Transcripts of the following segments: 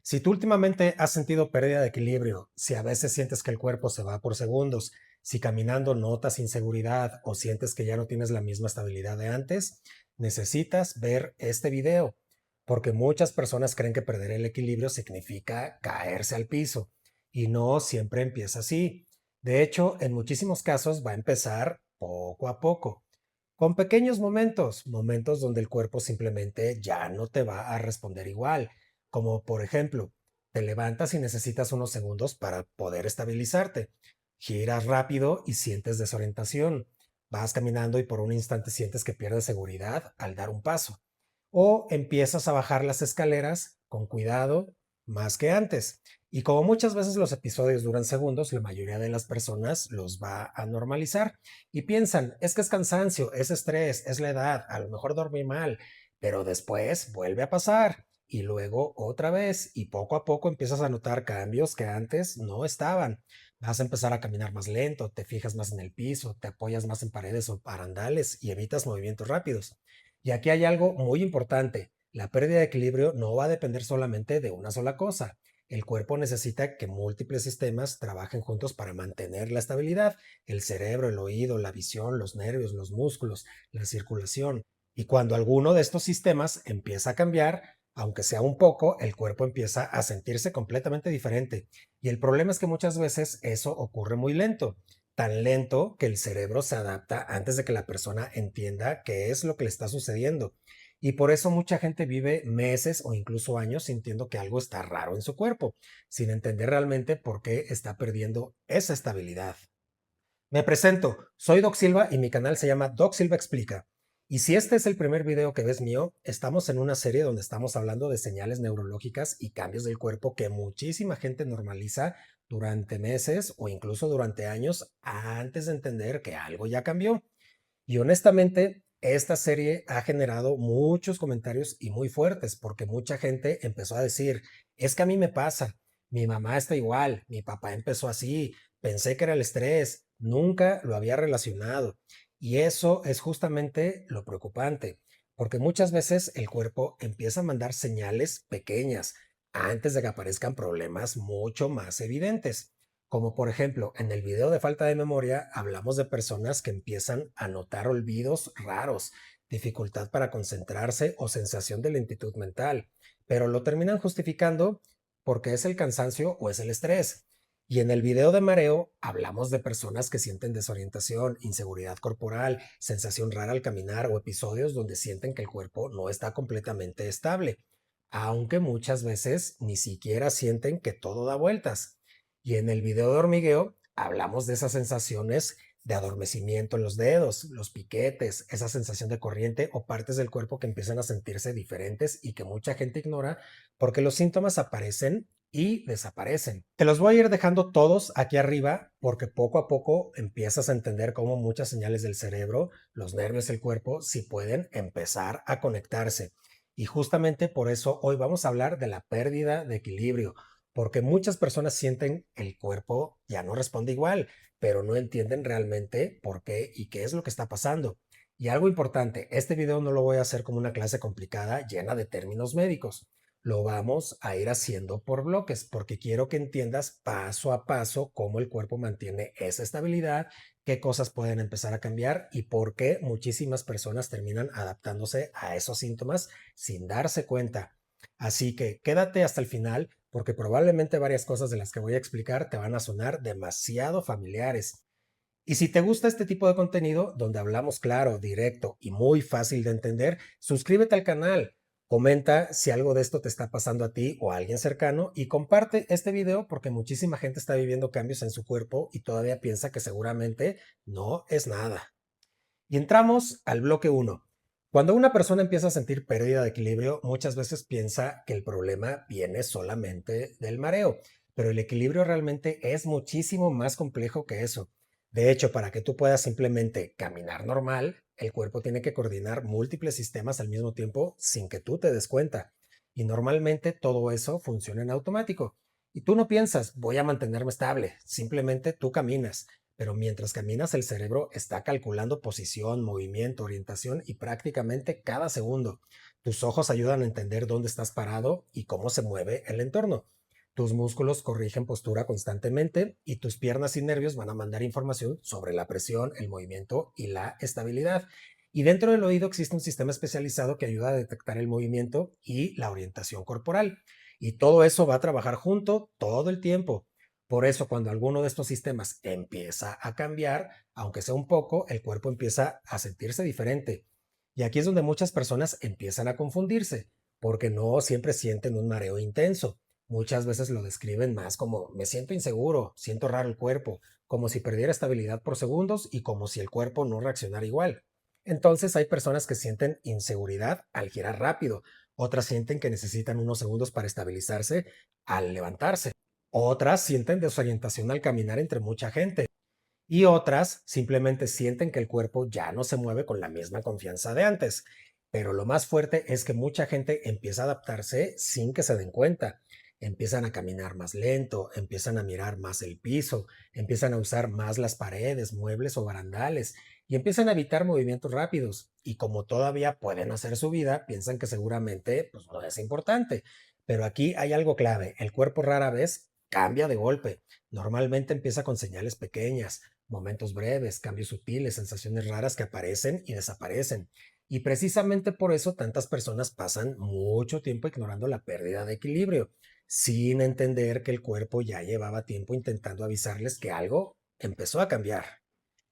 Si tú últimamente has sentido pérdida de equilibrio, si a veces sientes que el cuerpo se va por segundos, si caminando notas inseguridad o sientes que ya no tienes la misma estabilidad de antes, necesitas ver este video, porque muchas personas creen que perder el equilibrio significa caerse al piso y no siempre empieza así. De hecho, en muchísimos casos va a empezar poco a poco, con pequeños momentos, momentos donde el cuerpo simplemente ya no te va a responder igual, como por ejemplo, te levantas y necesitas unos segundos para poder estabilizarte. Giras rápido y sientes desorientación. Vas caminando y por un instante sientes que pierdes seguridad al dar un paso. O empiezas a bajar las escaleras con cuidado más que antes. Y como muchas veces los episodios duran segundos, la mayoría de las personas los va a normalizar y piensan, es que es cansancio, es estrés, es la edad, a lo mejor dormí mal, pero después vuelve a pasar y luego otra vez y poco a poco empiezas a notar cambios que antes no estaban. Vas a empezar a caminar más lento, te fijas más en el piso, te apoyas más en paredes o barandales y evitas movimientos rápidos. Y aquí hay algo muy importante. La pérdida de equilibrio no va a depender solamente de una sola cosa. El cuerpo necesita que múltiples sistemas trabajen juntos para mantener la estabilidad. El cerebro, el oído, la visión, los nervios, los músculos, la circulación. Y cuando alguno de estos sistemas empieza a cambiar, aunque sea un poco, el cuerpo empieza a sentirse completamente diferente. Y el problema es que muchas veces eso ocurre muy lento, tan lento que el cerebro se adapta antes de que la persona entienda qué es lo que le está sucediendo. Y por eso mucha gente vive meses o incluso años sintiendo que algo está raro en su cuerpo, sin entender realmente por qué está perdiendo esa estabilidad. Me presento, soy Doc Silva y mi canal se llama Doc Silva Explica. Y si este es el primer video que ves mío, estamos en una serie donde estamos hablando de señales neurológicas y cambios del cuerpo que muchísima gente normaliza durante meses o incluso durante años antes de entender que algo ya cambió. Y honestamente, esta serie ha generado muchos comentarios y muy fuertes porque mucha gente empezó a decir, es que a mí me pasa, mi mamá está igual, mi papá empezó así, pensé que era el estrés, nunca lo había relacionado. Y eso es justamente lo preocupante, porque muchas veces el cuerpo empieza a mandar señales pequeñas antes de que aparezcan problemas mucho más evidentes. Como por ejemplo, en el video de falta de memoria hablamos de personas que empiezan a notar olvidos raros, dificultad para concentrarse o sensación de lentitud mental, pero lo terminan justificando porque es el cansancio o es el estrés. Y en el video de mareo hablamos de personas que sienten desorientación, inseguridad corporal, sensación rara al caminar o episodios donde sienten que el cuerpo no está completamente estable, aunque muchas veces ni siquiera sienten que todo da vueltas. Y en el video de hormigueo hablamos de esas sensaciones de adormecimiento en los dedos, los piquetes, esa sensación de corriente o partes del cuerpo que empiezan a sentirse diferentes y que mucha gente ignora porque los síntomas aparecen y desaparecen. Te los voy a ir dejando todos aquí arriba porque poco a poco empiezas a entender cómo muchas señales del cerebro, los nervios del cuerpo, sí pueden empezar a conectarse. Y justamente por eso hoy vamos a hablar de la pérdida de equilibrio, porque muchas personas sienten el cuerpo ya no responde igual, pero no entienden realmente por qué y qué es lo que está pasando. Y algo importante, este video no lo voy a hacer como una clase complicada llena de términos médicos. Lo vamos a ir haciendo por bloques porque quiero que entiendas paso a paso cómo el cuerpo mantiene esa estabilidad, qué cosas pueden empezar a cambiar y por qué muchísimas personas terminan adaptándose a esos síntomas sin darse cuenta. Así que quédate hasta el final porque probablemente varias cosas de las que voy a explicar te van a sonar demasiado familiares. Y si te gusta este tipo de contenido, donde hablamos claro, directo y muy fácil de entender, suscríbete al canal, comenta si algo de esto te está pasando a ti o a alguien cercano y comparte este video porque muchísima gente está viviendo cambios en su cuerpo y todavía piensa que seguramente no es nada. Y entramos al bloque uno. Cuando una persona empieza a sentir pérdida de equilibrio, muchas veces piensa que el problema viene solamente del mareo, pero el equilibrio realmente es muchísimo más complejo que eso. De hecho, para que tú puedas simplemente caminar normal, el cuerpo tiene que coordinar múltiples sistemas al mismo tiempo sin que tú te des cuenta. Y normalmente todo eso funciona en automático. Y tú no piensas, voy a mantenerme estable, simplemente tú caminas. Pero mientras caminas, el cerebro está calculando posición, movimiento, orientación y prácticamente cada segundo. Tus ojos ayudan a entender dónde estás parado y cómo se mueve el entorno. Tus músculos corrigen postura constantemente y tus piernas y nervios van a mandar información sobre la presión, el movimiento y la estabilidad. Y dentro del oído existe un sistema especializado que ayuda a detectar el movimiento y la orientación corporal. Y todo eso va a trabajar junto todo el tiempo. Por eso, cuando alguno de estos sistemas empieza a cambiar, aunque sea un poco, el cuerpo empieza a sentirse diferente. Y aquí es donde muchas personas empiezan a confundirse, porque no siempre sienten un mareo intenso. Muchas veces lo describen más como me siento inseguro, siento raro el cuerpo, como si perdiera estabilidad por segundos y como si el cuerpo no reaccionara igual. Entonces hay personas que sienten inseguridad al girar rápido, otras sienten que necesitan unos segundos para estabilizarse al levantarse, otras sienten desorientación al caminar entre mucha gente y otras simplemente sienten que el cuerpo ya no se mueve con la misma confianza de antes. Pero lo más fuerte es que mucha gente empieza a adaptarse sin que se den cuenta. Empiezan a caminar más lento, empiezan a mirar más el piso, empiezan a usar más las paredes, muebles o barandales y empiezan a evitar movimientos rápidos. Y como todavía pueden hacer su vida, piensan que seguramente pues, no es importante. Pero aquí hay algo clave. El cuerpo rara vez cambia de golpe. Normalmente empieza con señales pequeñas, momentos breves, cambios sutiles, sensaciones raras que aparecen y desaparecen. Y precisamente por eso tantas personas pasan mucho tiempo ignorando la pérdida de equilibrio, sin entender que el cuerpo ya llevaba tiempo intentando avisarles que algo empezó a cambiar.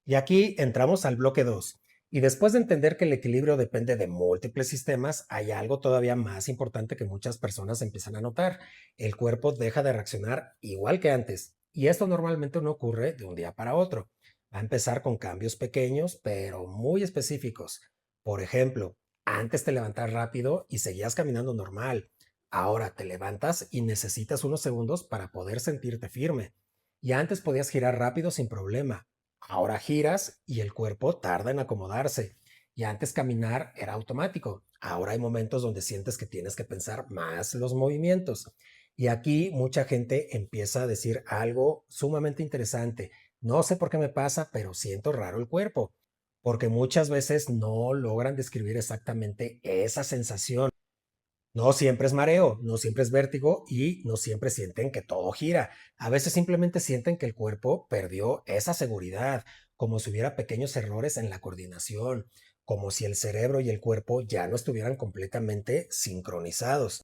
Y aquí entramos al bloque 2. Y después de entender que el equilibrio depende de múltiples sistemas, hay algo todavía más importante que muchas personas empiezan a notar. El cuerpo deja de reaccionar igual que antes. Y esto normalmente no ocurre de un día para otro. Va a empezar con cambios pequeños, pero muy específicos. Por ejemplo, antes te levantas rápido y seguías caminando normal. Ahora te levantas y necesitas unos segundos para poder sentirte firme. Y antes podías girar rápido sin problema. Ahora giras y el cuerpo tarda en acomodarse. Y antes caminar era automático. Ahora hay momentos donde sientes que tienes que pensar más los movimientos. Y aquí mucha gente empieza a decir algo sumamente interesante. No sé por qué me pasa, pero siento raro el cuerpo. Porque muchas veces no logran describir exactamente esa sensación. No siempre es mareo, no siempre es vértigo y no siempre sienten que todo gira. A veces simplemente sienten que el cuerpo perdió esa seguridad, como si hubiera pequeños errores en la coordinación, como si el cerebro y el cuerpo ya no estuvieran completamente sincronizados.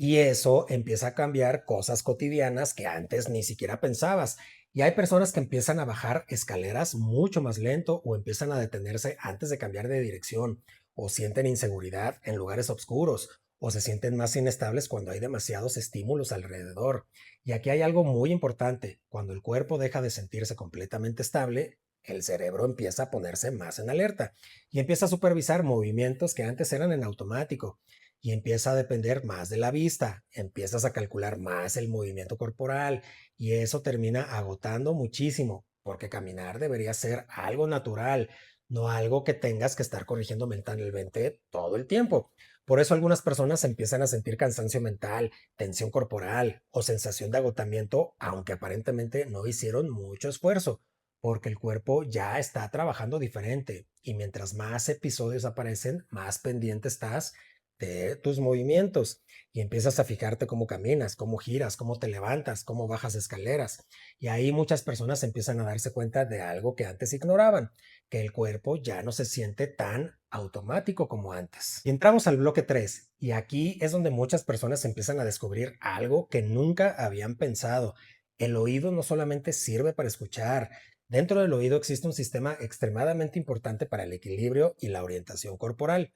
Y eso empieza a cambiar cosas cotidianas que antes ni siquiera pensabas. Y hay personas que empiezan a bajar escaleras mucho más lento o empiezan a detenerse antes de cambiar de dirección o sienten inseguridad en lugares oscuros o se sienten más inestables cuando hay demasiados estímulos alrededor. Y aquí hay algo muy importante. Cuando el cuerpo deja de sentirse completamente estable, el cerebro empieza a ponerse más en alerta y empieza a supervisar movimientos que antes eran en automático y empieza a depender más de la vista, empiezas a calcular más el movimiento corporal y eso termina agotando muchísimo, porque caminar debería ser algo natural, no algo que tengas que estar corrigiendo mentalmente todo el tiempo. Por eso algunas personas empiezan a sentir cansancio mental, tensión corporal o sensación de agotamiento, aunque aparentemente no hicieron mucho esfuerzo, porque el cuerpo ya está trabajando diferente y mientras más episodios aparecen, más pendiente estás de tus movimientos y empiezas a fijarte cómo caminas, cómo giras, cómo te levantas, cómo bajas escaleras. Y ahí muchas personas empiezan a darse cuenta de algo que antes ignoraban, que el cuerpo ya no se siente tan automático como antes. Y entramos al bloque 3 y aquí es donde muchas personas empiezan a descubrir algo que nunca habían pensado. El oído no solamente sirve para escuchar, dentro del oído existe un sistema extremadamente importante para el equilibrio y la orientación corporal.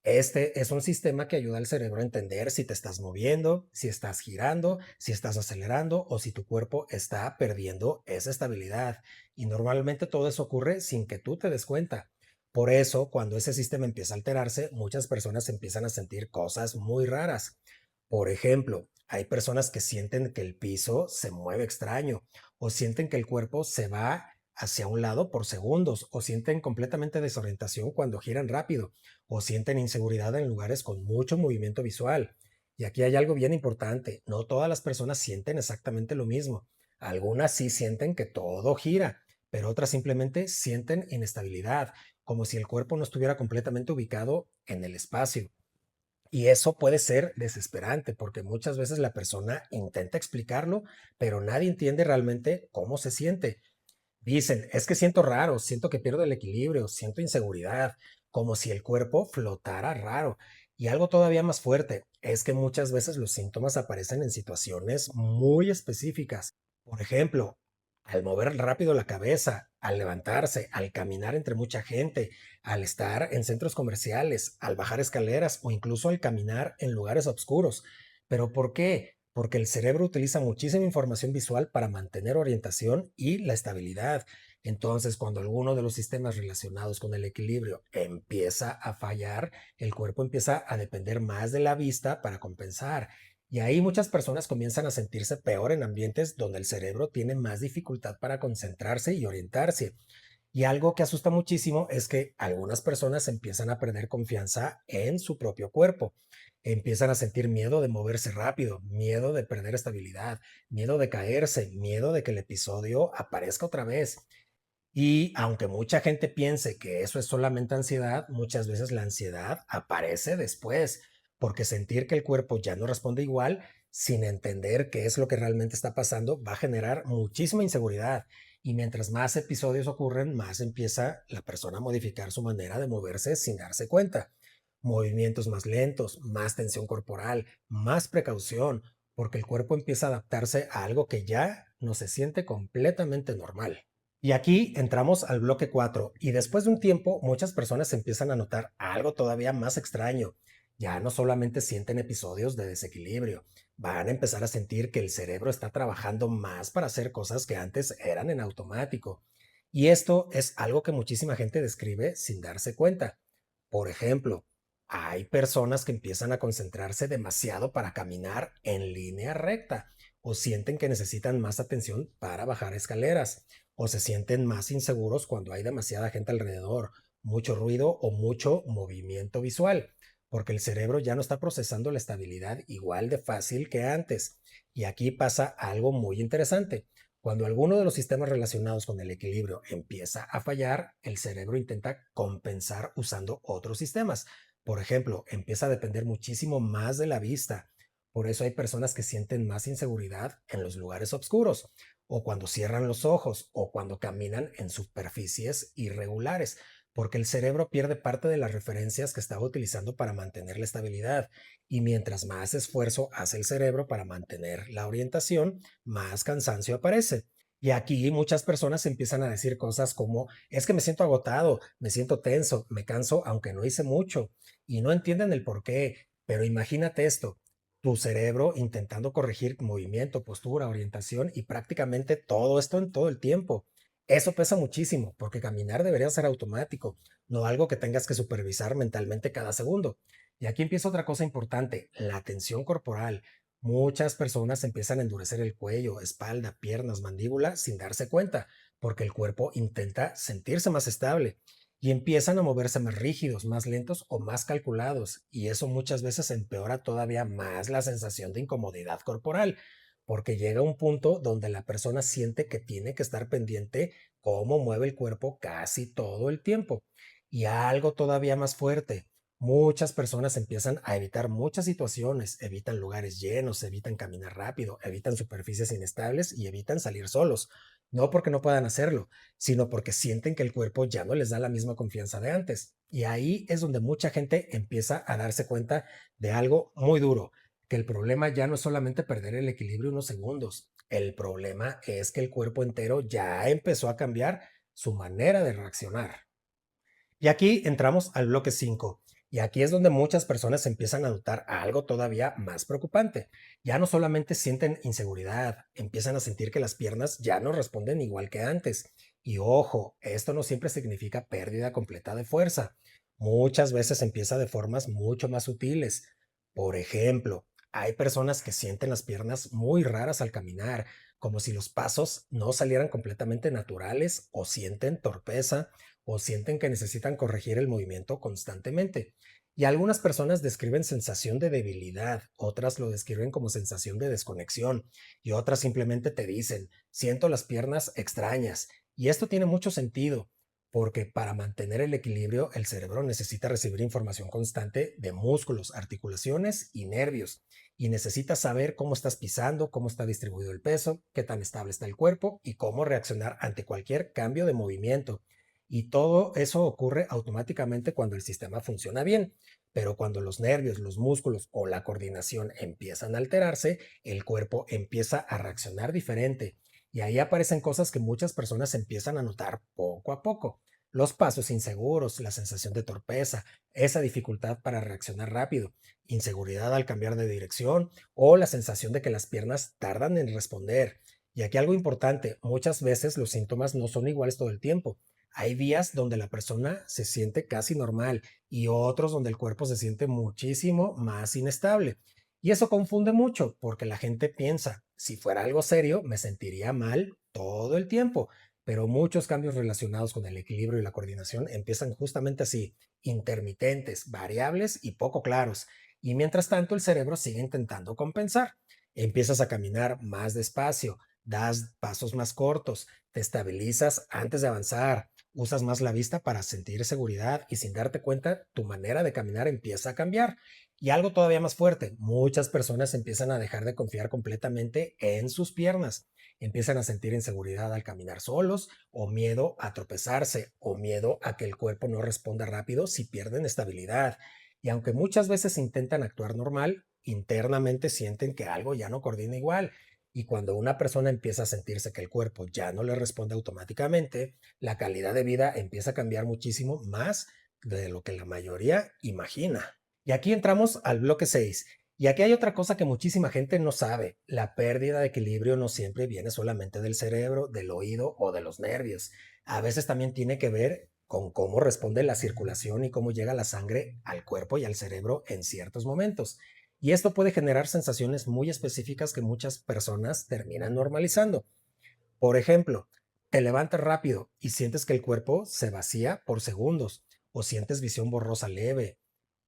Este es un sistema que ayuda al cerebro a entender si te estás moviendo, si estás girando, si estás acelerando o si tu cuerpo está perdiendo esa estabilidad. Y normalmente todo eso ocurre sin que tú te des cuenta. Por eso, cuando ese sistema empieza a alterarse, muchas personas empiezan a sentir cosas muy raras. Por ejemplo, hay personas que sienten que el piso se mueve extraño o sienten que el cuerpo se va hacia un lado por segundos o sienten completamente desorientación cuando giran rápido o sienten inseguridad en lugares con mucho movimiento visual. Y aquí hay algo bien importante, no todas las personas sienten exactamente lo mismo. Algunas sí sienten que todo gira, pero otras simplemente sienten inestabilidad, como si el cuerpo no estuviera completamente ubicado en el espacio. Y eso puede ser desesperante porque muchas veces la persona intenta explicarlo, pero nadie entiende realmente cómo se siente. Dicen, es que siento raro, siento que pierdo el equilibrio, siento inseguridad, como si el cuerpo flotara raro. Y algo todavía más fuerte es que muchas veces los síntomas aparecen en situaciones muy específicas. Por ejemplo, al mover rápido la cabeza, al levantarse, al caminar entre mucha gente, al estar en centros comerciales, al bajar escaleras o incluso al caminar en lugares oscuros. ¿Pero por qué? Porque el cerebro utiliza muchísima información visual para mantener orientación y la estabilidad. Entonces, cuando alguno de los sistemas relacionados con el equilibrio empieza a fallar, el cuerpo empieza a depender más de la vista para compensar. Y ahí muchas personas comienzan a sentirse peor en ambientes donde el cerebro tiene más dificultad para concentrarse y orientarse. Y algo que asusta muchísimo es que algunas personas empiezan a perder confianza en su propio cuerpo. Empiezan a sentir miedo de moverse rápido, miedo de perder estabilidad, miedo de caerse, miedo de que el episodio aparezca otra vez. Y aunque mucha gente piense que eso es solamente ansiedad, muchas veces la ansiedad aparece después, porque sentir que el cuerpo ya no responde igual, sin entender qué es lo que realmente está pasando, va a generar muchísima inseguridad. Y mientras más episodios ocurren, más empieza la persona a modificar su manera de moverse sin darse cuenta. Movimientos más lentos, más tensión corporal, más precaución, porque el cuerpo empieza a adaptarse a algo que ya no se siente completamente normal. Y aquí entramos al bloque 4 y después de un tiempo muchas personas empiezan a notar algo todavía más extraño. Ya no solamente sienten episodios de desequilibrio, van a empezar a sentir que el cerebro está trabajando más para hacer cosas que antes eran en automático. Y esto es algo que muchísima gente describe sin darse cuenta. Por ejemplo, hay personas que empiezan a concentrarse demasiado para caminar en línea recta o sienten que necesitan más atención para bajar escaleras o se sienten más inseguros cuando hay demasiada gente alrededor, mucho ruido o mucho movimiento visual, porque el cerebro ya no está procesando la estabilidad igual de fácil que antes. Y aquí pasa algo muy interesante. Cuando alguno de los sistemas relacionados con el equilibrio empieza a fallar, el cerebro intenta compensar usando otros sistemas. Por ejemplo, empieza a depender muchísimo más de la vista. Por eso hay personas que sienten más inseguridad en los lugares oscuros, o cuando cierran los ojos, o cuando caminan en superficies irregulares, porque el cerebro pierde parte de las referencias que estaba utilizando para mantener la estabilidad. Y mientras más esfuerzo hace el cerebro para mantener la orientación, más cansancio aparece. Y aquí muchas personas empiezan a decir cosas como, es que me siento agotado, me siento tenso, me canso aunque no hice mucho, y no entienden el por qué. Pero imagínate esto, tu cerebro intentando corregir movimiento, postura, orientación y prácticamente todo esto en todo el tiempo. Eso pesa muchísimo porque caminar debería ser automático, no algo que tengas que supervisar mentalmente cada segundo. Y aquí empieza otra cosa importante, la tensión corporal. Muchas personas empiezan a endurecer el cuello, espalda, piernas, mandíbula sin darse cuenta, porque el cuerpo intenta sentirse más estable y empiezan a moverse más rígidos, más lentos o más calculados, y eso muchas veces empeora todavía más la sensación de incomodidad corporal, porque llega un punto donde la persona siente que tiene que estar pendiente cómo mueve el cuerpo casi todo el tiempo. Y algo todavía más fuerte, muchas personas empiezan a evitar muchas situaciones, evitan lugares llenos, evitan caminar rápido, evitan superficies inestables y evitan salir solos. No porque no puedan hacerlo, sino porque sienten que el cuerpo ya no les da la misma confianza de antes. Y ahí es donde mucha gente empieza a darse cuenta de algo muy duro, que el problema ya no es solamente perder el equilibrio unos segundos, el problema es que el cuerpo entero ya empezó a cambiar su manera de reaccionar. Y aquí entramos al bloque 5. Y aquí es donde muchas personas empiezan a notar algo todavía más preocupante. Ya no solamente sienten inseguridad, empiezan a sentir que las piernas ya no responden igual que antes. Y ojo, esto no siempre significa pérdida completa de fuerza. Muchas veces empieza de formas mucho más sutiles. Por ejemplo, hay personas que sienten las piernas muy raras al caminar, como si los pasos no salieran completamente naturales o sienten torpeza o sienten que necesitan corregir el movimiento constantemente. Y algunas personas describen sensación de debilidad, otras lo describen como sensación de desconexión y otras simplemente te dicen, siento las piernas extrañas. Y esto tiene mucho sentido, porque para mantener el equilibrio el cerebro necesita recibir información constante de músculos, articulaciones y nervios, y necesita saber cómo estás pisando, cómo está distribuido el peso, qué tan estable está el cuerpo y cómo reaccionar ante cualquier cambio de movimiento. Y todo eso ocurre automáticamente cuando el sistema funciona bien, pero cuando los nervios, los músculos o la coordinación empiezan a alterarse, el cuerpo empieza a reaccionar diferente. Y ahí aparecen cosas que muchas personas empiezan a notar poco a poco. Los pasos inseguros, la sensación de torpeza, esa dificultad para reaccionar rápido, inseguridad al cambiar de dirección o la sensación de que las piernas tardan en responder. Y aquí algo importante, muchas veces los síntomas no son iguales todo el tiempo. Hay días donde la persona se siente casi normal y otros donde el cuerpo se siente muchísimo más inestable. Y eso confunde mucho porque la gente piensa, si fuera algo serio, me sentiría mal todo el tiempo. Pero muchos cambios relacionados con el equilibrio y la coordinación empiezan justamente así, intermitentes, variables y poco claros. Y mientras tanto el cerebro sigue intentando compensar. Empiezas a caminar más despacio, das pasos más cortos, te estabilizas antes de avanzar, usas más la vista para sentir seguridad y sin darte cuenta tu manera de caminar empieza a cambiar. Y algo todavía más fuerte, muchas personas empiezan a dejar de confiar completamente en sus piernas. Empiezan a sentir inseguridad al caminar solos o miedo a tropezarse o miedo a que el cuerpo no responda rápido si pierden estabilidad. Y aunque muchas veces intentan actuar normal, internamente sienten que algo ya no coordina igual. Y cuando una persona empieza a sentirse que el cuerpo ya no le responde automáticamente, la calidad de vida empieza a cambiar muchísimo más de lo que la mayoría imagina. Y aquí entramos al bloque 6. Y aquí hay otra cosa que muchísima gente no sabe. La pérdida de equilibrio no siempre viene solamente del cerebro, del oído o de los nervios. A veces también tiene que ver con cómo responde la circulación y cómo llega la sangre al cuerpo y al cerebro en ciertos momentos. Y esto puede generar sensaciones muy específicas que muchas personas terminan normalizando. Por ejemplo, te levantas rápido y sientes que el cuerpo se vacía por segundos, o sientes visión borrosa leve,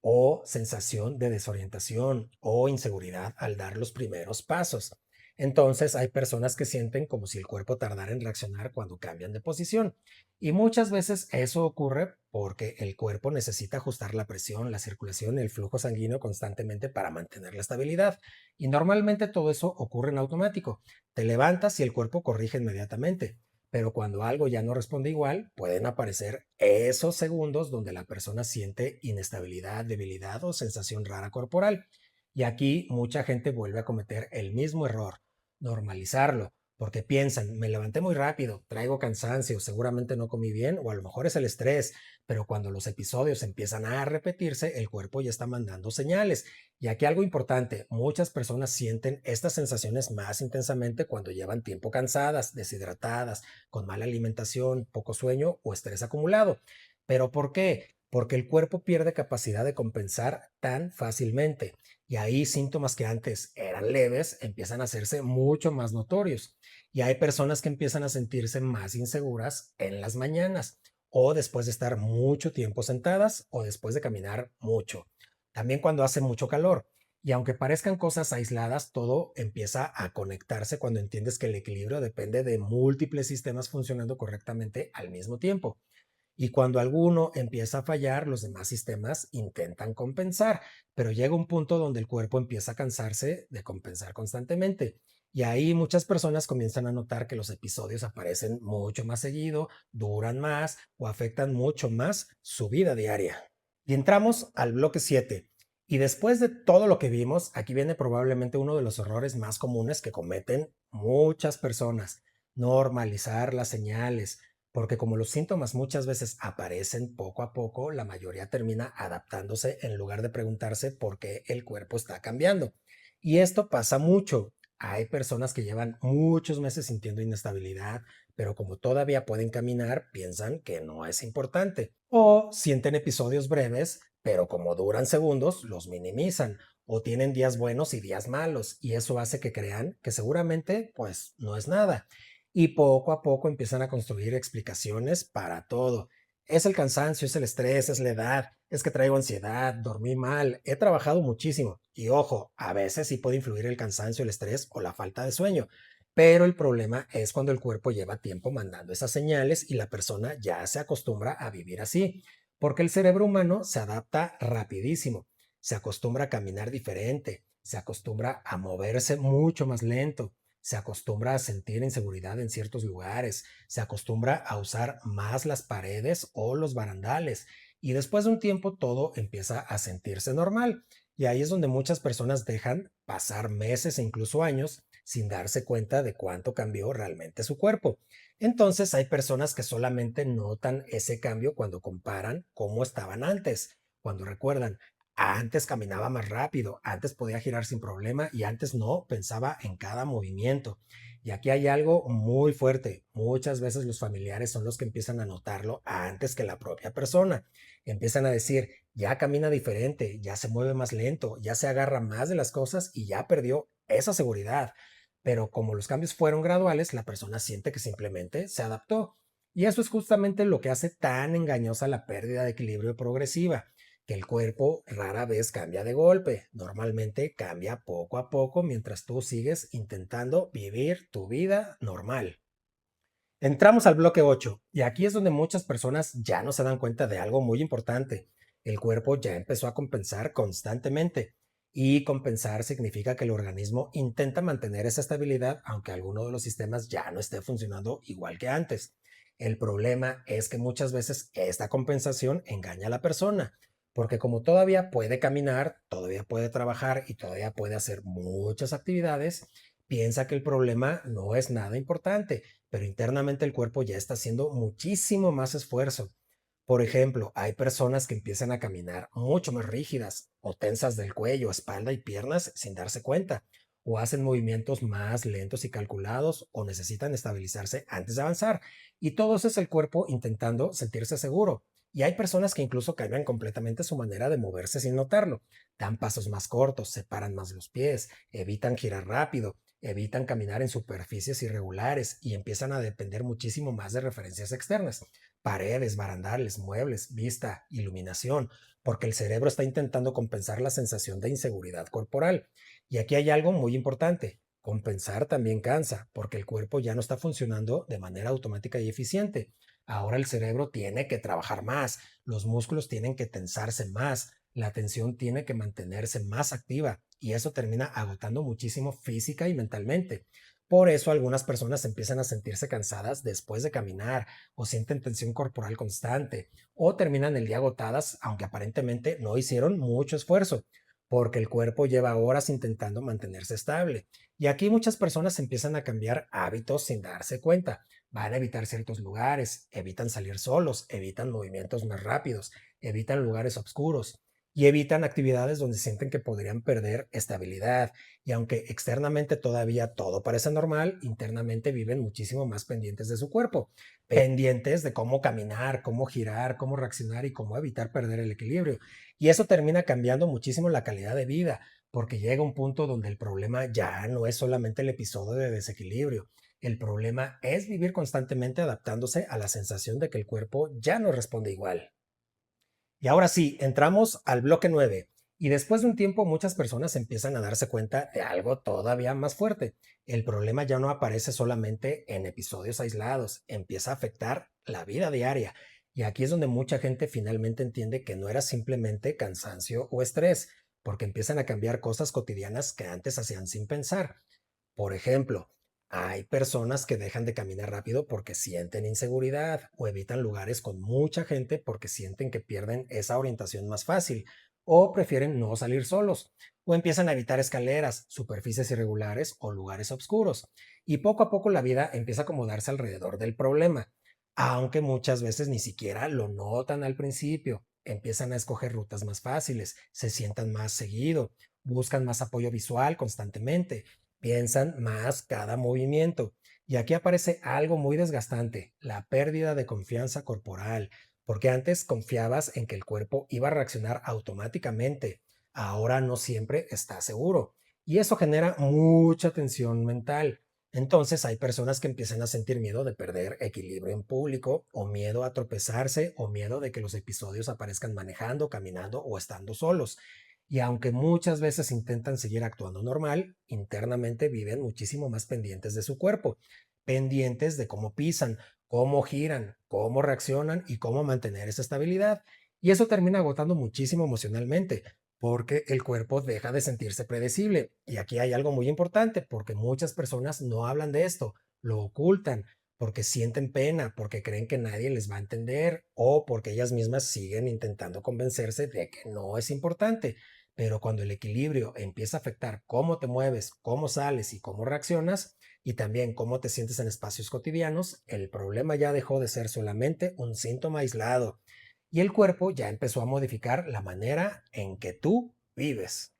o sensación de desorientación o inseguridad al dar los primeros pasos. Entonces hay personas que sienten como si el cuerpo tardara en reaccionar cuando cambian de posición. Y muchas veces eso ocurre porque el cuerpo necesita ajustar la presión, la circulación y el flujo sanguíneo constantemente para mantener la estabilidad. Y normalmente todo eso ocurre en automático. Te levantas y el cuerpo corrige inmediatamente. Pero cuando algo ya no responde igual, pueden aparecer esos segundos donde la persona siente inestabilidad, debilidad o sensación rara corporal. Y aquí mucha gente vuelve a cometer el mismo error, normalizarlo, porque piensan, me levanté muy rápido, traigo cansancio, seguramente no comí bien o a lo mejor es el estrés, pero cuando los episodios empiezan a repetirse, el cuerpo ya está mandando señales. Y aquí algo importante, muchas personas sienten estas sensaciones más intensamente cuando llevan tiempo cansadas, deshidratadas, con mala alimentación, poco sueño o estrés acumulado. ¿Pero por qué? Porque el cuerpo pierde capacidad de compensar tan fácilmente. Y ahí síntomas que antes eran leves empiezan a hacerse mucho más notorios. Y hay personas que empiezan a sentirse más inseguras en las mañanas o después de estar mucho tiempo sentadas o después de caminar mucho. También cuando hace mucho calor. Y aunque parezcan cosas aisladas, todo empieza a conectarse cuando entiendes que el equilibrio depende de múltiples sistemas funcionando correctamente al mismo tiempo. Y cuando alguno empieza a fallar, los demás sistemas intentan compensar, pero llega un punto donde el cuerpo empieza a cansarse de compensar constantemente. Y ahí muchas personas comienzan a notar que los episodios aparecen mucho más seguido, duran más o afectan mucho más su vida diaria. Y entramos al bloque 7. Y después de todo lo que vimos, aquí viene probablemente uno de los errores más comunes que cometen muchas personas: normalizar las señales, porque como los síntomas muchas veces aparecen poco a poco, la mayoría termina adaptándose en lugar de preguntarse por qué el cuerpo está cambiando. Y esto pasa mucho. Hay personas que llevan muchos meses sintiendo inestabilidad, pero como todavía pueden caminar, piensan que no es importante. O sienten episodios breves, pero como duran segundos, los minimizan. O tienen días buenos y días malos, y eso hace que crean que seguramente pues no es nada. Y poco a poco empiezan a construir explicaciones para todo. Es el cansancio, es el estrés, es la edad, es que traigo ansiedad, dormí mal, he trabajado muchísimo. Y ojo, a veces sí puede influir el cansancio, el estrés o la falta de sueño. Pero el problema es cuando el cuerpo lleva tiempo mandando esas señales y la persona ya se acostumbra a vivir así, porque el cerebro humano se adapta rapidísimo, se acostumbra a caminar diferente, se acostumbra a moverse mucho más lento, se acostumbra a sentir inseguridad en ciertos lugares, se acostumbra a usar más las paredes o los barandales y después de un tiempo todo empieza a sentirse normal. Y ahí es donde muchas personas dejan pasar meses e incluso años sin darse cuenta de cuánto cambió realmente su cuerpo. Entonces hay personas que solamente notan ese cambio cuando comparan cómo estaban antes, cuando recuerdan, antes caminaba más rápido, antes podía girar sin problema y antes no pensaba en cada movimiento. Y aquí hay algo muy fuerte. Muchas veces los familiares son los que empiezan a notarlo antes que la propia persona. Empiezan a decir, ya camina diferente, ya se mueve más lento, ya se agarra más de las cosas y ya perdió esa seguridad. Pero como los cambios fueron graduales, la persona siente que simplemente se adaptó. Y eso es justamente lo que hace tan engañosa la pérdida de equilibrio progresiva, que el cuerpo rara vez cambia de golpe, normalmente cambia poco a poco mientras tú sigues intentando vivir tu vida normal. Entramos al bloque 8 y aquí es donde muchas personas ya no se dan cuenta de algo muy importante. El cuerpo ya empezó a compensar constantemente y compensar significa que el organismo intenta mantener esa estabilidad aunque alguno de los sistemas ya no esté funcionando igual que antes. El problema es que muchas veces esta compensación engaña a la persona, porque como todavía puede caminar, todavía puede trabajar y todavía puede hacer muchas actividades, piensa que el problema no es nada importante, pero internamente el cuerpo ya está haciendo muchísimo más esfuerzo. Por ejemplo, hay personas que empiezan a caminar mucho más rígidas o tensas del cuello, espalda y piernas sin darse cuenta, o hacen movimientos más lentos y calculados o necesitan estabilizarse antes de avanzar. Y todo eso es el cuerpo intentando sentirse seguro. Y hay personas que incluso cambian completamente su manera de moverse sin notarlo. Dan pasos más cortos, separan más los pies, evitan girar rápido, evitan caminar en superficies irregulares y empiezan a depender muchísimo más de referencias externas, paredes, barandales, muebles, vista, iluminación, porque el cerebro está intentando compensar la sensación de inseguridad corporal. Y aquí hay algo muy importante. Compensar también cansa, porque el cuerpo ya no está funcionando de manera automática y eficiente. Ahora el cerebro tiene que trabajar más, los músculos tienen que tensarse más, la atención tiene que mantenerse más activa y eso termina agotando muchísimo física y mentalmente. Por eso algunas personas empiezan a sentirse cansadas después de caminar o sienten tensión corporal constante o terminan el día agotadas aunque aparentemente no hicieron mucho esfuerzo porque el cuerpo lleva horas intentando mantenerse estable. Y aquí muchas personas empiezan a cambiar hábitos sin darse cuenta. Van a evitar ciertos lugares, evitan salir solos, evitan movimientos más rápidos, evitan lugares oscuros y evitan actividades donde sienten que podrían perder estabilidad. Y aunque externamente todavía todo parece normal, internamente viven muchísimo más pendientes de su cuerpo, pendientes de cómo caminar, cómo girar, cómo reaccionar y cómo evitar perder el equilibrio. Y eso termina cambiando muchísimo la calidad de vida, porque llega un punto donde el problema ya no es solamente el episodio de desequilibrio. El problema es vivir constantemente adaptándose a la sensación de que el cuerpo ya no responde igual. Y ahora sí, entramos al bloque 9. Y después de un tiempo muchas personas empiezan a darse cuenta de algo todavía más fuerte. El problema ya no aparece solamente en episodios aislados, empieza a afectar la vida diaria. Y aquí es donde mucha gente finalmente entiende que no era simplemente cansancio o estrés, porque empiezan a cambiar cosas cotidianas que antes hacían sin pensar. Por ejemplo, hay personas que dejan de caminar rápido porque sienten inseguridad o evitan lugares con mucha gente porque sienten que pierden esa orientación más fácil o prefieren no salir solos o empiezan a evitar escaleras, superficies irregulares o lugares oscuros. Y poco a poco la vida empieza a acomodarse alrededor del problema, aunque muchas veces ni siquiera lo notan al principio. Empiezan a escoger rutas más fáciles, se sientan más seguido, buscan más apoyo visual constantemente, piensan más cada movimiento. Y aquí aparece algo muy desgastante, la pérdida de confianza corporal, porque antes confiabas en que el cuerpo iba a reaccionar automáticamente, ahora no siempre está seguro. Y eso genera mucha tensión mental. Entonces hay personas que empiezan a sentir miedo de perder equilibrio en público, o miedo a tropezarse, o miedo de que los episodios aparezcan manejando, caminando o estando solos. Y aunque muchas veces intentan seguir actuando normal, internamente viven muchísimo más pendientes de su cuerpo, pendientes de cómo pisan, cómo giran, cómo reaccionan y cómo mantener esa estabilidad. Y eso termina agotando muchísimo emocionalmente, porque el cuerpo deja de sentirse predecible. Y aquí hay algo muy importante, porque muchas personas no hablan de esto, lo ocultan, porque sienten pena, porque creen que nadie les va a entender o porque ellas mismas siguen intentando convencerse de que no es importante. Pero cuando el equilibrio empieza a afectar cómo te mueves, cómo sales y cómo reaccionas, y también cómo te sientes en espacios cotidianos, el problema ya dejó de ser solamente un síntoma aislado y el cuerpo ya empezó a modificar la manera en que tú vives.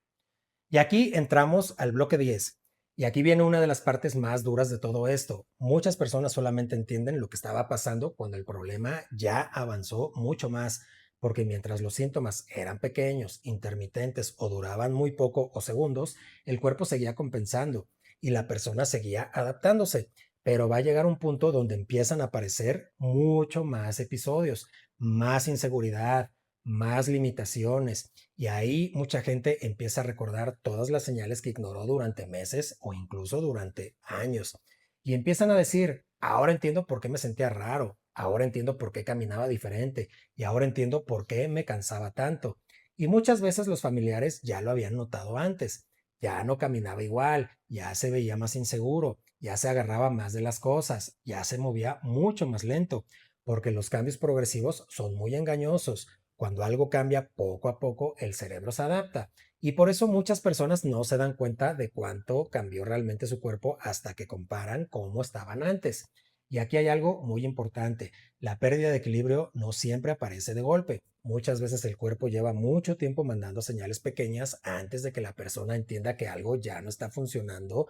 Y aquí entramos al bloque 10. Y aquí viene una de las partes más duras de todo esto. Muchas personas solamente entienden lo que estaba pasando cuando el problema ya avanzó mucho más, porque mientras los síntomas eran pequeños, intermitentes o duraban muy poco o segundos, el cuerpo seguía compensando y la persona seguía adaptándose. Pero va a llegar un punto donde empiezan a aparecer mucho más episodios, más inseguridad, más limitaciones y ahí mucha gente empieza a recordar todas las señales que ignoró durante meses o incluso durante años. Y empiezan a decir, ahora entiendo por qué me sentía raro, ahora entiendo por qué caminaba diferente y ahora entiendo por qué me cansaba tanto. Y muchas veces los familiares ya lo habían notado antes. Ya no caminaba igual, ya se veía más inseguro, ya se agarraba más de las cosas, ya se movía mucho más lento, porque los cambios progresivos son muy engañosos. Cuando algo cambia poco a poco, el cerebro se adapta. Y por eso muchas personas no se dan cuenta de cuánto cambió realmente su cuerpo hasta que comparan cómo estaban antes. Y aquí hay algo muy importante. La pérdida de equilibrio no siempre aparece de golpe. Muchas veces el cuerpo lleva mucho tiempo mandando señales pequeñas antes de que la persona entienda que algo ya no está funcionando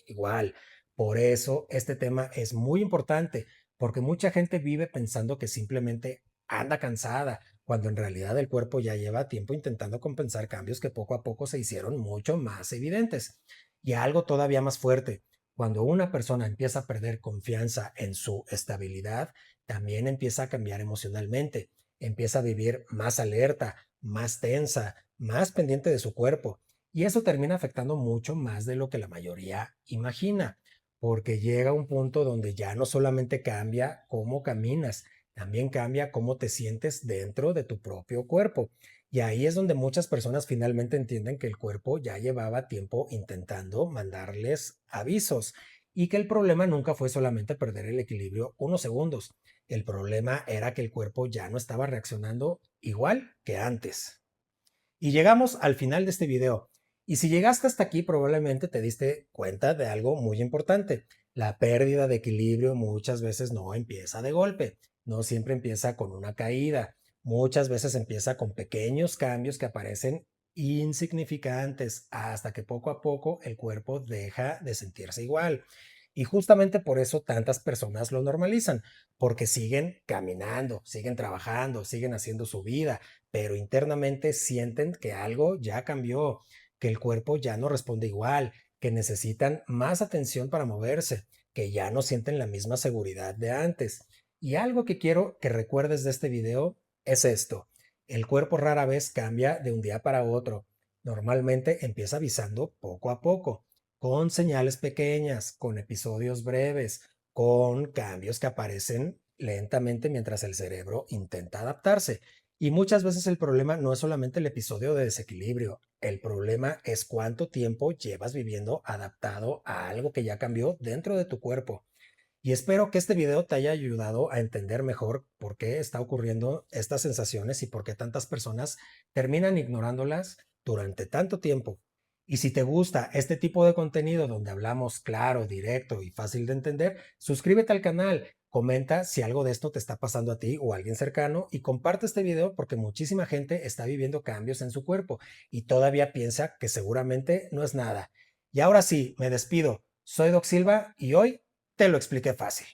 igual. Por eso este tema es muy importante, porque mucha gente vive pensando que simplemente anda cansada cuando en realidad el cuerpo ya lleva tiempo intentando compensar cambios que poco a poco se hicieron mucho más evidentes. Y algo todavía más fuerte, cuando una persona empieza a perder confianza en su estabilidad, también empieza a cambiar emocionalmente, empieza a vivir más alerta, más tensa, más pendiente de su cuerpo. Y eso termina afectando mucho más de lo que la mayoría imagina, porque llega un punto donde ya no solamente cambia cómo caminas, también cambia cómo te sientes dentro de tu propio cuerpo. Y ahí es donde muchas personas finalmente entienden que el cuerpo ya llevaba tiempo intentando mandarles avisos y que el problema nunca fue solamente perder el equilibrio unos segundos. El problema era que el cuerpo ya no estaba reaccionando igual que antes. Y llegamos al final de este video. Y si llegaste hasta aquí, probablemente te diste cuenta de algo muy importante. La pérdida de equilibrio muchas veces no empieza de golpe, no siempre empieza con una caída. Muchas veces empieza con pequeños cambios que aparecen insignificantes hasta que poco a poco el cuerpo deja de sentirse igual. Y justamente por eso tantas personas lo normalizan, porque siguen caminando, siguen trabajando, siguen haciendo su vida, pero internamente sienten que algo ya cambió, que el cuerpo ya no responde igual, que necesitan más atención para moverse, que ya no sienten la misma seguridad de antes. Y algo que quiero que recuerdes de este video es esto. El cuerpo rara vez cambia de un día para otro. Normalmente empieza avisando poco a poco, con señales pequeñas, con episodios breves, con cambios que aparecen lentamente mientras el cerebro intenta adaptarse. Y muchas veces el problema no es solamente el episodio de desequilibrio, el problema es cuánto tiempo llevas viviendo adaptado a algo que ya cambió dentro de tu cuerpo. Y espero que este video te haya ayudado a entender mejor por qué está ocurriendo estas sensaciones y por qué tantas personas terminan ignorándolas durante tanto tiempo. Y si te gusta este tipo de contenido donde hablamos claro, directo y fácil de entender, suscríbete al canal, comenta si algo de esto te está pasando a ti o a alguien cercano y comparte este video porque muchísima gente está viviendo cambios en su cuerpo y todavía piensa que seguramente no es nada. Y ahora sí, me despido. Soy Doc Silva y hoy te lo expliqué fácil.